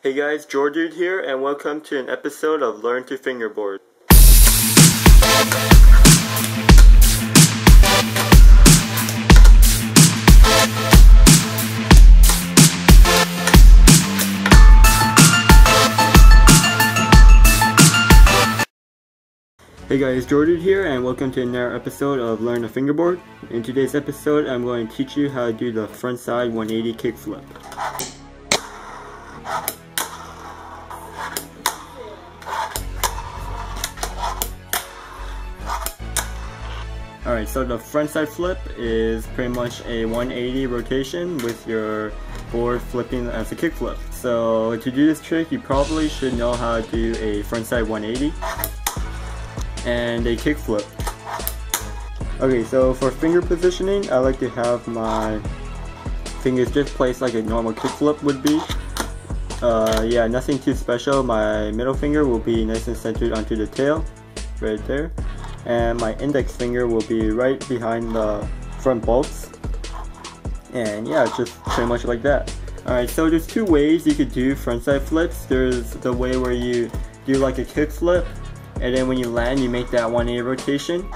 Hey guys, TheJordude here, and welcome to an episode of Learn to Fingerboard. Hey guys, TheJordude here, and welcome to another episode of Learn to Fingerboard. In today's episode, I'm going to teach you how to do the frontside 180 kickflip. Alright, so the frontside flip is pretty much a 180 rotation with your board flipping as a kickflip. So to do this trick, you probably should know how to do a frontside 180 and a kickflip. Okay, so for finger positioning, I like to have my fingers just placed like a normal kickflip would be. Yeah, nothing too special. My middle finger will be nice and centered onto the tail, right there. And my index finger will be right behind the front bolts. And yeah, it's just pretty much like that. Alright, so there's two ways you could do frontside flips. There's the way where you do like a kick flip, and then when you land you make that 180 rotation.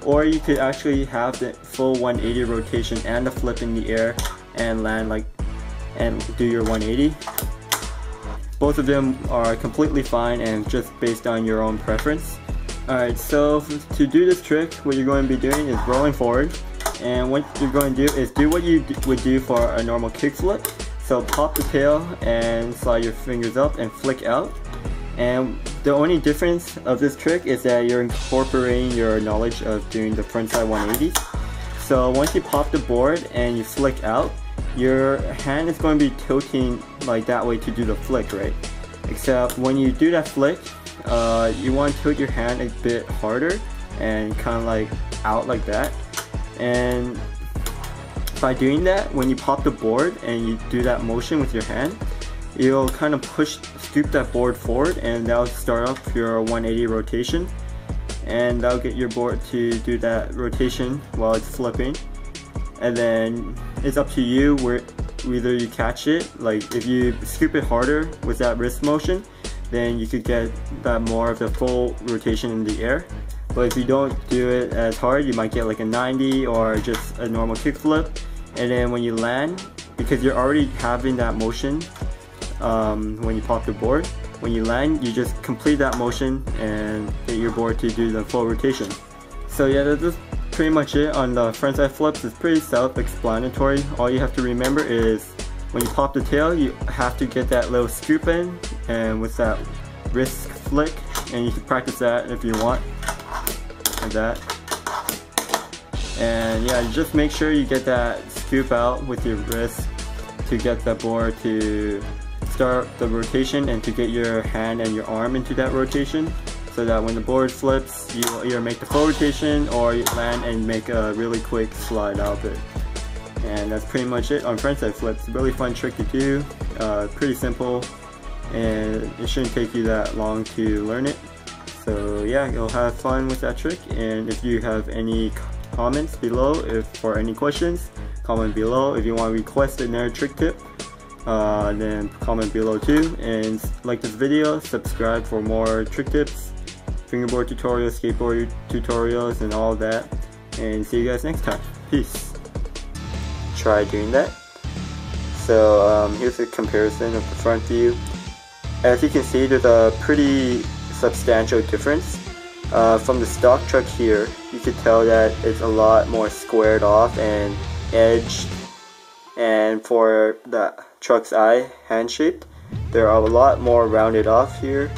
Or you could actually have the full 180 rotation and the flip in the air and land like and do your 180. Both of them are completely fine and just based on your own preference. Alright, so to do this trick, what you're going to be doing is rolling forward, and what you're going to do is do what you would do for a normal kickflip. So pop the tail and slide your fingers up and flick out. And the only difference of this trick is that you're incorporating your knowledge of doing the frontside 180s. So once you pop the board and you flick out, your hand is going to be tilting like that way to do the flick, right? Except when you do that flick, you want to tilt your hand a bit harder and kind of like out like that. And by doing that, when you pop the board and you do that motion with your hand, you'll kind of scoop that board forward, and that'll start off your 180 rotation, and that'll get your board to do that rotation while it's flipping. And then it's up to you where whether you catch it. Like if you scoop it harder with that wrist motion, then you could get that more of the full rotation in the air. But if you don't do it as hard, you might get like a 90 or just a normal kickflip. And then when you land, because you're already having that motion when you pop the board, when you land, you just complete that motion and get your board to do the full rotation. So yeah, that's pretty much it on the frontside flips. It's pretty self-explanatory. All you have to remember is when you pop the tail, you have to get that little scoop in, and with that wrist flick, and you can practice that if you want, like that. And yeah, just make sure you get that scoop out with your wrist to get the board to start the rotation and to get your hand and your arm into that rotation, so that when the board flips, you either make the full rotation or you land and make a really quick slide out of it. And that's pretty much it on frontside flips. Really fun trick to do, pretty simple, and it shouldn't take you that long to learn it. So yeah, you'll have fun with that trick. And if you have any comments below, or any questions, comment below. If you want to request another trick tip, then comment below too. And like this video, subscribe for more trick tips, fingerboard tutorials, skateboard tutorials, and all of that. And see you guys next time. Peace. Try doing that. So here's a comparison of the front view. As you can see, there's a pretty substantial difference. From the stock truck here, you could tell that it's a lot more squared off and edged. And for the truck's eye, hand shaped, they're a lot more rounded off here.